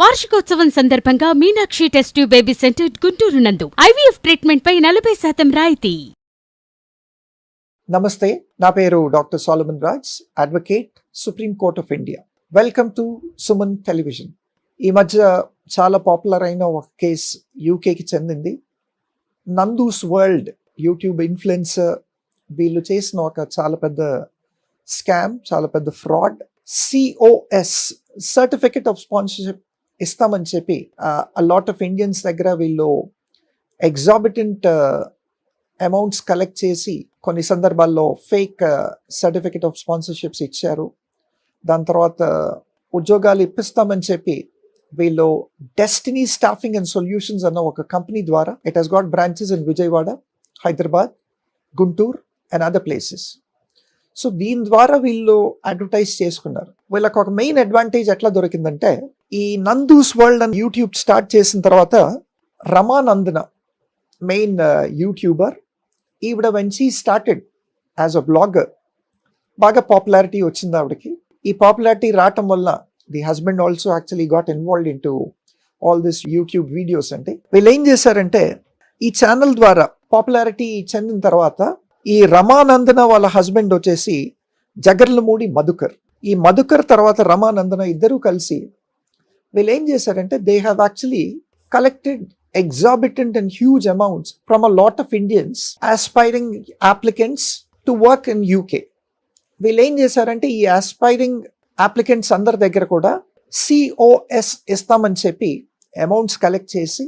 వార్షికోత్సవం సందర్భంగా Meenakshi test tube baby centre Guntur నందు ఐవీఎఫ్ ట్రీట్మెంట్ పై 40% రాయితీ. నమస్తే, నా పేరు doctor Solomon Raj, advocate, supreme court of India. Welcome to Suman television. ఈ మధ్య చాలా పాపులర్ అయిన ఒక కేసు యూకేకి చెందింది. నందూస్ వరల్డ్ యూట్యూబ్ ఇన్ఫ్లుయెన్సర్ వీళ్ళు చేసిన ఒక చాలా పెద్ద స్కామ్, చాలా పెద్ద fraud. COS certificate of sponsorship ఇస్తామని చెప్పి లాట్ ఆఫ్ ఇండియన్స్ దగ్గర వీళ్ళు ఎగ్జాబిటెంట్ అమౌంట్స్ కలెక్ట్ చేసి కొన్ని సందర్భాల్లో ఫేక్ సర్టిఫికెట్ ఆఫ్ స్పాన్సర్షిప్స్ ఇచ్చారు. దాని తర్వాత ఉద్యోగాలు ఇప్పిస్తామని చెప్పి వీళ్ళు డెస్టినీ స్టాఫింగ్ అండ్ సొల్యూషన్స్ అన్న ఒక కంపెనీ ద్వారా, it has got branches in Vijayawada, Hyderabad, Guntur and other places. So దీని ద్వారా వీళ్ళు అడ్వర్టైజ్ చేసుకున్నారు. వీళ్ళకి ఒక మెయిన్ అడ్వాంటేజ్ ఎట్లా దొరికిందంటే, ఈ నందూస్ వరల్డ్ అని యూట్యూబ్ స్టార్ట్ చేసిన తర్వాత రమానందన మెయిన్ యూట్యూబర్, ఈవిడ when she started as a blogger బాగా పాపులారిటీ వచ్చింది ఆవిడకి. ఈ పాపులారిటీ రావటం వల్ల the husband also actually got involved in to all this YouTube videos. అంటే వీళ్ళు ఏం చేశారంటే, ఈ ఛానల్ ద్వారా పాపులారిటీ చెందిన తర్వాత ఈ రమానందన వాళ్ళ హస్బెండ్ వచ్చేసి జగర్లమూడి మధుకర్. ఈ మధుకర్ తర్వాత రమానందన ఇద్దరూ కలిసి వీళ్ళు ఏం చేశారంటే, they have actually collected exorbitant and huge amounts from a lot of Indians aspiring applicants to work in UK. వీళ్ళు ఏం చేశారంటే, ఈ ఆస్పైరింగ్ అప్లికెంట్స్ అందరి దగ్గర కూడా COS ఇస్తామని చెప్పి అమౌంట్స్ కలెక్ట్ చేసి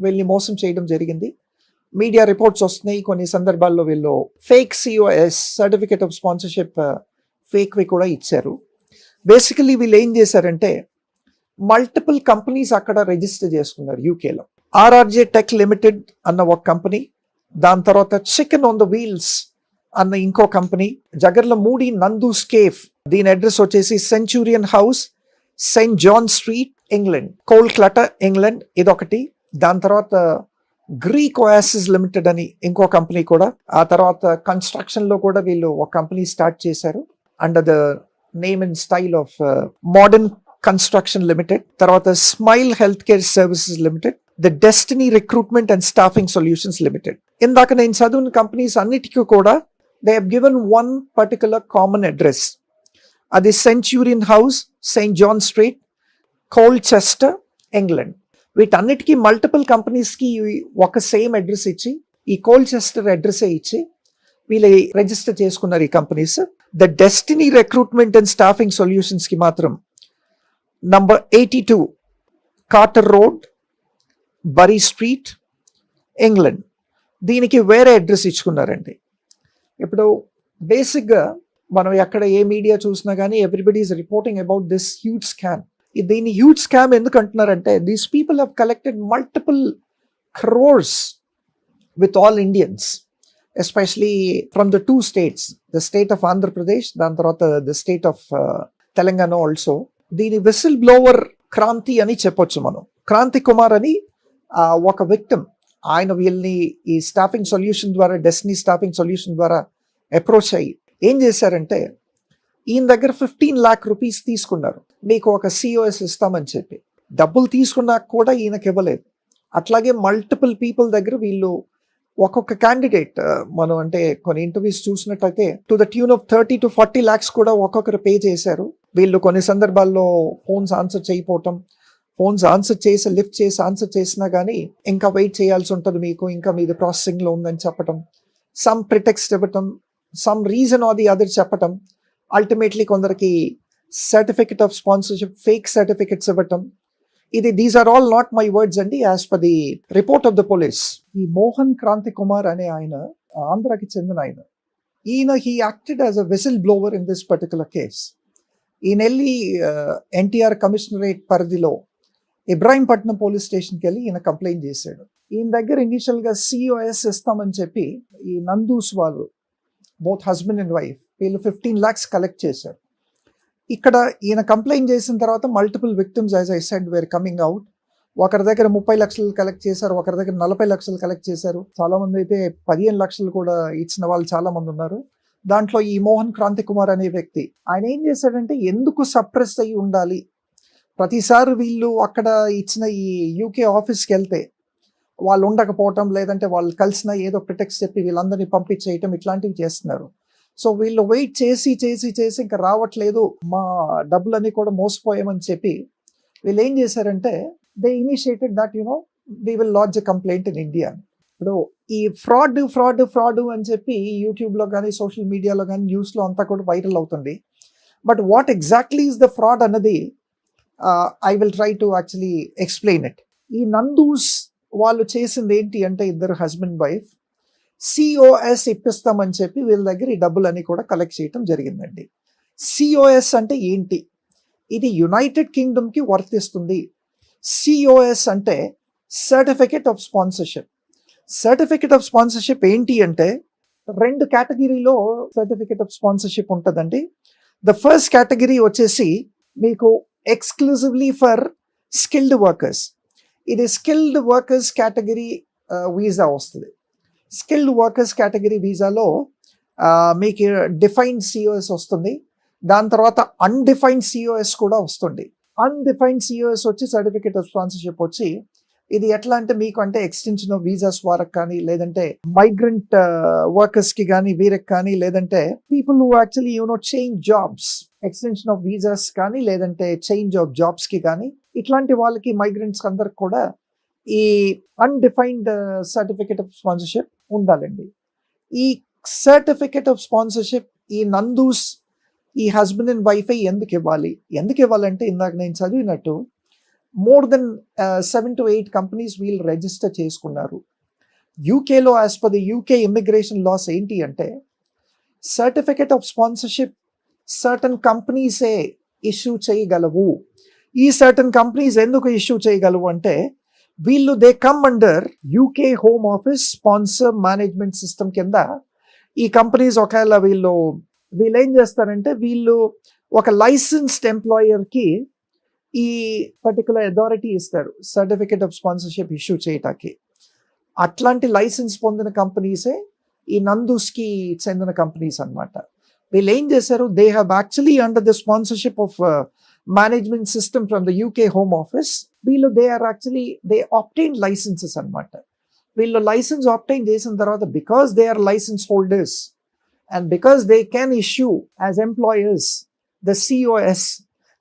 వీళ్ళని మోసం చేయడం జరిగింది. మీడియా రిపోర్ట్స్ వస్తున్నాయి. కొన్ని సందర్భాల్లో వీళ్ళు fake COS certificate of sponsorship ఫేక్వి కూడా ఇచ్చారు. బేసికలీ వీళ్ళు ఏం చేశారంటే, మల్టిపుల్ కంపెనీస్ అక్కడ రిజిస్టర్ చేసుకున్నారు యూకేలో. RRJ టెక్ లిమిటెడ్ అన్న ఒక కంపెనీ, దాని తర్వాత చికెన్ ఆన్ ద వీల్స్ అన్న ఇంకో కంపెనీ, జగర్లమూడి నందూస్ కేఫ్, దీని అడ్రస్ వచ్చేసి centurion house, Saint John street, England, కోల్ క్లటర్, ఇంగ్లాండ్, ఇదొకటి. దాని తర్వాత గ్రీక్ ఓయాసిస్ లిమిటెడ్ అని ఇంకో కంపెనీ కూడా. ఆ తర్వాత కన్స్ట్రక్షన్ లో కూడా వీళ్ళు ఒక కంపెనీ స్టార్ట్ చేశారు under the name and style of Modern Construction Limited. తర్వాత Smile Health Care Services Limited, the Destiny Recruitment and Staffing Solutions Limited. ఇందాక నేను చదివిన కంపెనీస్ అన్నిటికీ కూడా they have given one particular common address. అది Centurion house, Saint John Street, Colchester, England. వీటన్నిటికీ multiple కంపెనీస్కి ఒక సేమ్ అడ్రస్ ఇచ్చి, ఈ కోల్చెస్టర్ అడ్రసే ఇచ్చి వీళ్ళు రిజిస్టర్ చేసుకున్నారు ఈ companies. The Destiny Recruitment and Staffing సొల్యూషన్స్కి మాత్రం number 82 Carter Road, Bury Street, England, దీనికి వేరే అడ్రస్ ఇచ్చుకున్నారండి. ఇప్పుడు బేసిక్గా మనం ఎక్కడ ఏ మీడియా చూసినా కానీ everybody is reporting about this huge scam. దీన్ని హ్యూజ్ స్కామ్ ఎందుకు అంటున్నారంటే, these people have collected multiple crores with all Indians, especially from the 2 states, the state of Andhra Pradesh, దాని తర్వాత the state of Telangana also. దీని విసిల్ బ్లోవర్ క్రాంతి అని చెప్పొచ్చు మనం. క్రాంతి కుమార్ అని ఒక విక్టిమ్, ఆయన వీళ్ళని ఈ స్టాఫింగ్ సొల్యూషన్ ద్వారా, డెస్టినీ స్టాఫింగ్ సొల్యూషన్ ద్వారా అప్రోచ్ అయ్యి ఏం చేశారంటే, ఈయన దగ్గర 15 lakh rupees తీసుకున్నారు, మీకు ఒక COS ఇస్తామని చెప్పి. డబ్బులు తీసుకున్నాక కూడా ఈయనకి ఇవ్వలేదు. అట్లాగే మల్టిపుల్ పీపుల్ దగ్గర వీళ్ళు ఒక్కొక్క క్యాండిడేట్, మనం అంటే కొన్ని ఇంటర్వ్యూస్ చూసినట్టయితే to the tune of 30 to 40 lakhs కూడా ఒక్కొక్కరు పే చేశారు. వీళ్ళు కొన్ని సందర్భాల్లో ఫోన్స్ ఆన్సర్ చేయకపోవటం, ఫోన్స్ ఆన్సర్ చేసి లిఫ్ట్ చేసి ఆన్సర్ చేసినా కానీ ఇంకా వెయిట్ చేయాల్సి ఉంటుంది, మీకు ఇంకా మీది ప్రాసెసింగ్లో ఉందని చెప్పటం, సమ్ ప్రిటెక్స్ట్ ఇవ్వటం, some reason or the other చెప్పటం, అల్టిమేట్లీ కొందరికి certificate of sponsorship fake certificates ఇవ్వటం. These are all not my words అండి, as per the report of the police. ఈ మోహన్ క్రాంతి కుమార్ అనే ఆయన ఆంధ్రాకి చెందిన ఆయన, ఈయన he acted as a whistle blower in this particular case. ఈయన వెళ్ళి ఎన్టీఆర్ కమిషనరేట్ పరిధిలో ఇబ్రాహీంపట్నం పోలీస్ స్టేషన్కి వెళ్ళి ఈయన కంప్లైంట్ చేశాడు. ఈయన దగ్గర ఇనిషియల్గా COS ఇస్తామని చెప్పి ఈ నందూస్ వాళ్ళు, బోత్ హస్బెండ్ అండ్ వైఫ్, వీళ్ళు 15 lakhs కలెక్ట్ చేశారు. ఇక్కడ ఈయన కంప్లైంట్ చేసిన తర్వాత multiple victims, as I said, were coming out. ఒకరి దగ్గర 30 lakhs కలెక్ట్ చేశారు, ఒకరి దగ్గర 40 lakhs కలెక్ట్ చేశారు, చాలా మంది అయితే 15 lakhs కూడా ఇచ్చిన వాళ్ళు చాలా మంది ఉన్నారు. దాంట్లో ఈ మోహన్ క్రాంతి కుమార్ అనే వ్యక్తి, ఆయన ఏం చేశాడంటే, ఎందుకు సప్రెస్ అయ్యి ఉండాలి, ప్రతిసారి వీళ్ళు అక్కడ ఇచ్చిన ఈ యూకే ఆఫీస్కి వెళ్తే వాళ్ళు ఉండకపోవటం, లేదంటే వాళ్ళు కలిసిన ఏదో ప్రిటెక్స్ చెప్పి వీళ్ళందరినీ పంపించేయటం, ఇట్లాంటివి చేస్తున్నారు. సో వీళ్ళు వెయిట్ చేసి చేసి చేసి ఇంకా రావట్లేదు, మా డబ్బులన్నీ కూడా మోసపోయామని చెప్పి వీళ్ళు ఏం చేశారంటే they initiated that we will lodge a complaint in India. ఇప్పుడు ఈ ఫ్రాడ్ ఫ్రాడ్ ఫ్రాడ్ అని చెప్పి యూట్యూబ్లో కానీ సోషల్ మీడియాలో కానీ న్యూస్లో అంతా కూడా వైరల్ అవుతుంది. But what exactly is the fraud అన్నది I will try to actually explain it. ఈ నందూస్ వాళ్ళు చేసింది ఏంటి అంటే ఇద్దరు హస్బెండ్ వైఫ్ సిఓఎస్ ఇప్పిస్తామని చెప్పి వీళ్ళ దగ్గర ఈ డబ్బులన్నీ కూడా కలెక్ట్ చేయటం జరిగిందండి. సిఓఎస్ అంటే ఏంటి? ఇది యునైటెడ్ కింగ్డమ్కి వర్తిస్తుంది. సిఓఎస్ అంటే certificate of sponsorship. Certificate of sponsorship ఏంటి అంటే 2 కేటగిరీలో సర్టిఫికెట్ ఆఫ్ స్పాన్సర్షిప్ ఉంటుందండి. ద ఫస్ట్ కేటగిరీ వచ్చేసి మీకు ఎక్స్క్లూజివ్లీ ఫర్ స్కిల్డ్ వర్కర్స్. ఇది స్కిల్డ్ వర్కర్స్ కేటగిరీ వీసా వస్తుంది. స్కిల్డ్ వర్కర్స్ కేటగిరీ వీసాలో మీకు డిఫైన్డ్ సిఓఎస్ వస్తుంది. దాని తర్వాత అన్డిఫైన్డ్ సిఓఎస్ కూడా వస్తుంది. అన్డిఫైన్డ్ సిఓఎస్ వచ్చి సర్టిఫికేట్ ఆఫ్ స్పాన్సర్షిప్ వచ్చి ఇది ఎట్లా అంటే మీకు అంటే ఎక్స్టెన్షన్ ఆఫ్ వీసాస్ వారికి కానీ, లేదంటే మైగ్రెంట్ వర్కర్స్ కి కానీ, వీరికి కానీ, లేదంటే people who actually change jobs, extension of visas కానీ, లేదంటే చేంజ్ ఆఫ్ జాబ్స్ కి కానీ, ఇట్లాంటి వాళ్ళకి మైగ్రెంట్స్ అందరికి కూడా ఈ అన్డిఫైన్డ్ సర్టిఫికేట్ ఆఫ్ స్పాన్సర్షిప్ ఉండాలండి. ఈ సర్టిఫికేట్ ఆఫ్ స్పాన్సర్షిప్ ఈ నందూస్ ఈ హస్బెండ్ అండ్ వైఫ్ ఎందుకు ఇవ్వాలంటే ఇందాక నేను చదివినట్టు మోర్ దెన్ 7 to 8 కంపెనీస్ వీళ్ళు రిజిస్టర్ చేసుకున్నారు. యూకేలో as per the UK immigration laws ఏంటి అంటే సర్టిఫికేట్ ఆఫ్ స్పాన్సర్షిప్ సర్టన్ కంపెనీసే ఇష్యూ చేయగలవు. ఈ సర్టన్ కంపెనీస్ ఎందుకు ఇష్యూ చేయగలవు అంటే వీళ్ళు they come under UK home Office sponsor management system కింద. ఈ కంపెనీస్ ఒకవేళ వీళ్ళు ఏం చేస్తారంటే వీళ్ళు ఒక లైసెన్స్డ్ ఎంప్లాయర్కి ఈ పర్టికులర్ అథారిటీ ఇస్తారు సర్టిఫికేట్ ఆఫ్ స్పాన్సర్షిప్ ఇష్యూ చేయటానికి. అట్లాంటి లైసెన్స్ పొందిన కంపెనీసే ఈ నందూస్కి చెందిన కంపెనీస్ అన్నమాట. వీళ్ళు ఏం చేశారు, they have actually under the sponsorship of management system from the UK home office వీళ్ళు దే ఆప్టైన్ లైసెన్సెస్ అన్నమాట. వీళ్ళు లైసెన్స్ ఆప్టైన్ చేసిన తర్వాత because they are licence holders and because they can issue as employers the COS,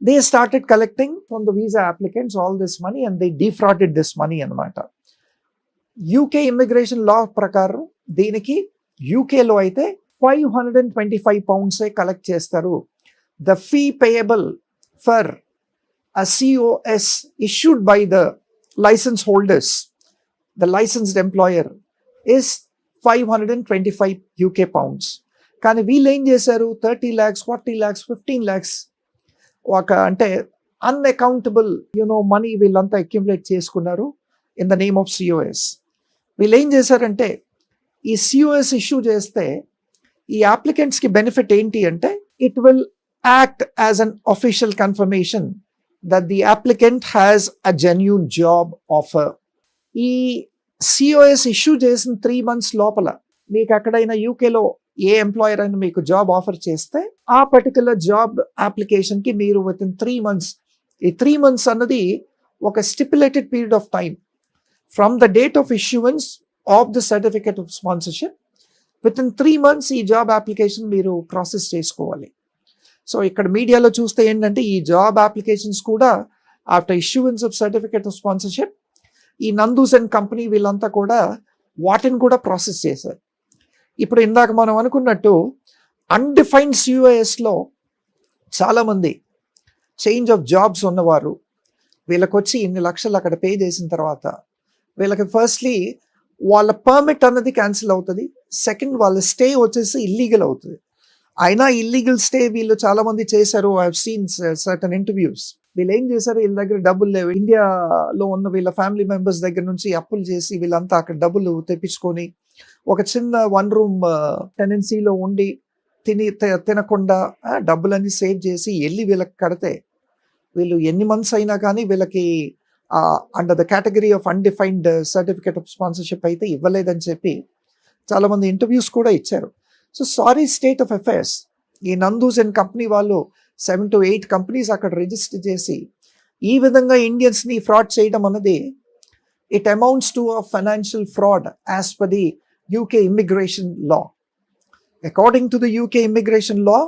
they started collecting from the visa applicants all this money and they defrauded this money అన్నమాట. UK immigration లా ప్రకారం దీనికి యూకేలో అయితే £525 collect చేస్తారు. The fee payable for a COS issued by the license holders, the licensed employer, is £525 UK. కానీ వీళ్ళు ఏం చేశారు 30 lakhs, 40 lakhs, 15 lakhs ఒక అంటే అన్అకౌంటబుల్ మనీ వీళ్ళంతా అక్యుములేట్ చేసుకున్నారు in the name of COS. వీళ్ళు ఏం చేశారంటే ఈ COS ఇష్యూ చేస్తే ఈ అప్లికెంట్స్కి బెనిఫిట్ ఏంటి అంటే it will act as an official confirmation that the applicant has a genuine job offer. ఈ COS ఇష్యూ చేసిన 3 months లోపల మీకు ఎక్కడైనా యూకేలో ఏ ఎంప్లాయర్ అయినా మీకు జాబ్ ఆఫర్ చేస్తే ఆ పర్టికులర్ జాబ్ అప్లికేషన్కి మీరు విత్ ఇన్ 3 months, ఈ 3 months అన్నది ఒక stipulated period of time from the date of issuance of the certificate of sponsorship. Within 3 months ఈ జాబ్ అప్లికేషన్ మీరు ప్రాసెస్ చేసుకోవాలి. సో ఇక్కడ మీడియాలో చూస్తే ఏంటంటే ఈ జాబ్ అప్లికేషన్స్ కూడా after issuance of certificate of sponsorship ఈ నందూస్ అండ్ కంపెనీ వీళ్ళంతా కూడా వాటిని కూడా ప్రాసెస్ చేశారు. ఇప్పుడు ఇందాక మనం అనుకున్నట్టు అన్డిఫైన్డ్ COSలో చాలామంది చేంజ్ ఆఫ్ జాబ్స్ ఉన్నవారు వీళ్ళకి వచ్చి ఇన్ని లక్షలు అక్కడ పే చేసిన తర్వాత వీళ్ళకి ఫస్ట్లీ వాళ్ళ పర్మిట్ అన్నది క్యాన్సిల్ అవుతుంది. సెకండ్ వాళ్ళ స్టే వచ్చేసి ఇల్లీగల్ అవుతుంది. అయినా ఇల్లీగల్ స్టే వీళ్ళు చాలామంది చేశారు. I have seen certain interviews. వీళ్ళు ఏం చేశారు, వీళ్ళ దగ్గర డబ్బులు లేవు, ఇండియాలో ఉన్న వీళ్ళ ఫ్యామిలీ మెంబర్స్ దగ్గర నుంచి అప్పులు చేసి వీళ్ళంతా అక్కడ డబ్బులు తెప్పించుకొని ఒక చిన్న 1 room టెనెన్సీలో ఉండి తినకుండా డబ్బులన్నీ సేవ్ చేసి వెళ్ళి వీళ్ళకి కడితే వీళ్ళు ఎన్ని మంత్స్ అయినా కానీ వీళ్ళకి under the category of undefined certificate of sponsorship అయితే ఇవ్వలేదని చెప్పి చాలామంది ఇంటర్వ్యూస్ కూడా ఇచ్చారు. So sorry state of affairs. ఈ నందూస్ అండ్ కంపెనీ వాళ్ళు 7 to 8 కంపెనీస్ అక్కడ రిజిస్టర్ చేసి ఈ విధంగా ఇండియన్స్ని ఫ్రాడ్ చేయడం అన్నది it amounts to a financial fraud as per the UK immigration law. According to the UK immigration law,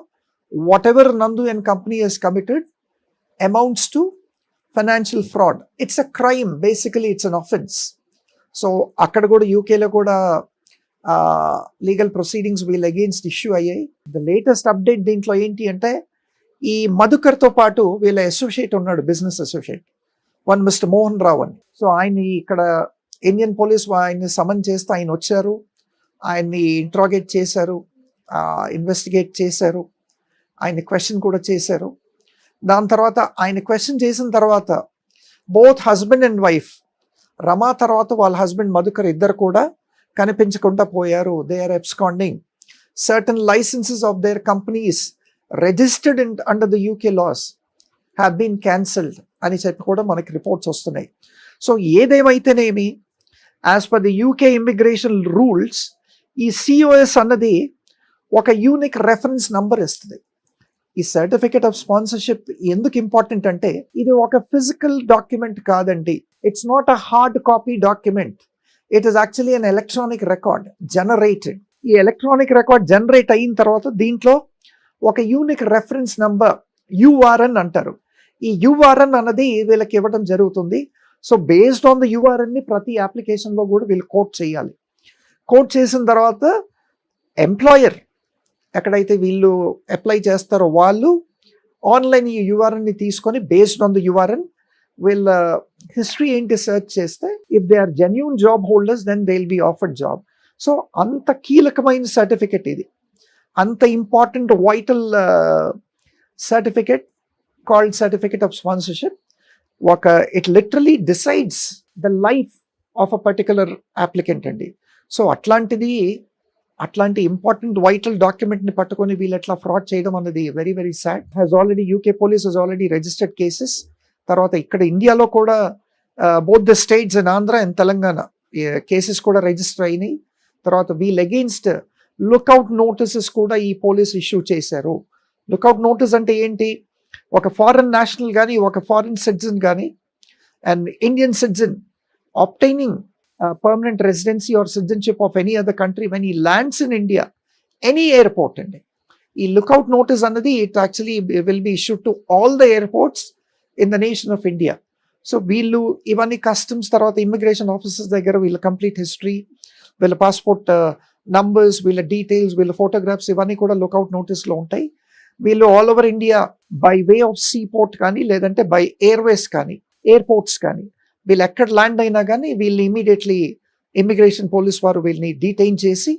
whatever Nandu and company has committed amounts to financial fraud. It's a crime, basically it's an offence. So అక్కడ కూడా యూకేలో కూడా legal proceedings వీళ్ళ against issue అయ్యాయి. The latest update దీంట్లో ఏంటి అంటే, ఈ మధుకర్తో పాటు వీళ్ళ అసోసియేట్ ఉన్నాడు, business associate, one mister Mohan Rao అని. సో ఆయన్ని ఇక్కడ ఇండియన్ పోలీస్ ఆయన్ని సమన్ చేస్తే ఆయన వచ్చారు, ఆయన్ని ఇంట్రాగేట్ చేశారు, ఇన్వెస్టిగేట్ చేశారు, ఆయన క్వశ్చన్ కూడా చేశారు. దాని తర్వాత ఆయన క్వశ్చన్ చేసిన తర్వాత both husband and wife, Rama తర్వాత వాళ్ళ హస్బెండ్ మధుకర్ ఇద్దరు కూడా కనిపించకుండా పోయారు. They are absconding. Certain licences of their companies registered under the UK laws have been cancelled అని చెప్పి కూడా మనకి రిపోర్ట్స్ వస్తున్నాయి. సో ఏదేమైతేనేమి, as per the UK immigration rules, ఈ సిఓఎస్ అన్నది ఒక యూనిక్ రెఫరెన్స్ నంబర్ ఇస్తుంది. ఈ సర్టిఫికేట్ ఆఫ్ స్పాన్సర్షిప్ ఎందుకు ఇంపార్టెంట్ అంటే, ఇది ఒక ఫిజికల్ డాక్యుమెంట్ కాదండి. It's not a hard copy document. It is actually an electronic record generated. ఈ ఎలక్ట్రానిక్ రికార్డ్ జనరేట్ అయిన తర్వాత దీంట్లో ఒక యూనిక్ రెఫరెన్స్ నంబర్ యుఆర్ఎన్ అంటారు. ఈ యుఆర్ఎన్ అన్నది వీళ్ళకి ఇవ్వడం జరుగుతుంది. సో బేస్డ్ ఆన్ ద యుఆర్ఎన్ని ప్రతి అప్లికేషన్లో కూడా వీళ్ళు కోట్ చేయాలి. కోట్ చేసిన తర్వాత ఎంప్లాయర్ ఎక్కడైతే వీళ్ళు అప్లై చేస్తారో వాళ్ళు ఆన్లైన్ ఈ యుఆర్ఎన్ని తీసుకొని బేస్డ్ ఆన్ ద యుఆర్ఎన్ వీళ్ళ హిస్టరీ ఏంటి సెర్చ్ చేస్తే, if they are genuine job holders then they will be offered job. So అంత కీలకమైన సర్టిఫికెట్ ఇది, అంత important vital certificate called certificate of sponsorship. It literally decides the life of a particular applicant అండి. So అట్లాంటి important vital డాక్యుమెంట్ని పట్టుకొని వీళ్ళు ఎట్లా ఫ్రాడ్ చేయడం అన్నది very very sad. UK police has already registered cases. తర్వాత ఇక్కడ ఇండియాలో కూడా both the states and Andhra and Telangana cases కూడా రిజిస్టర్ అయినాయి. తర్వాత వీళ్ళ అగెయిన్స్ట్ లుక్అవుట్ నోటీసెస్ కూడా ఈ పోలీస్ ఇష్యూ చేశారు. లుక్అవుట్ నోటీస్ అంటే ఏంటి, ఒక ఫారెన్ నేషనల్ కానీ ఒక ఫారెన్ సిటిజన్ కానీ and Indian citizen obtaining permanent residency or citizenship of any other country when he lands in India, any airport అండి, ఈ లుక్అవుట్ నోటీస్ అన్నది it actually will be issued to all the airports in the nation of India. So వీళ్ళు ఇవన్నీ customs తర్వాత immigration officers దగ్గర వీళ్ళ complete history, వీళ్ళ passport numbers, వీళ్ళ డీటెయిల్స్, వీళ్ళ ఫోటోగ్రాఫ్స్ ఇవన్నీ కూడా లుక్అవుట్ నోటీస్లో ఉంటాయి. వీళ్ళు all over India by way of see port కానీ లేదంటే బై ఎయిర్వేస్ కానీ ఎయిర్పోర్ట్స్ కానీ వీళ్ళు ఎక్కడ ల్యాండ్ అయినా కానీ వీళ్ళు ఇమీడియట్లీ ఇమిగ్రేషన్ పోలీస్ వారు వీళ్ళని డీటైన్ చేసి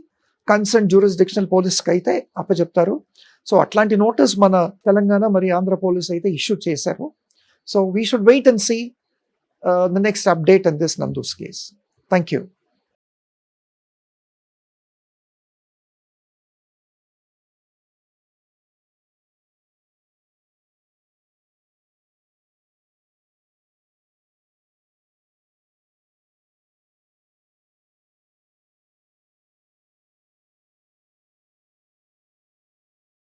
కన్సర్న్ జ్యూరిస్డిక్షనల్ పోలీస్కి అయితే అప్పచెప్తారు. సో అట్లాంటి నోటీస్ మన తెలంగాణ మరియు ఆంధ్ర పోలీస్ అయితే ఇష్యూ చేశారు. So we should wait and see the next update in this Nandu's case. Thank you.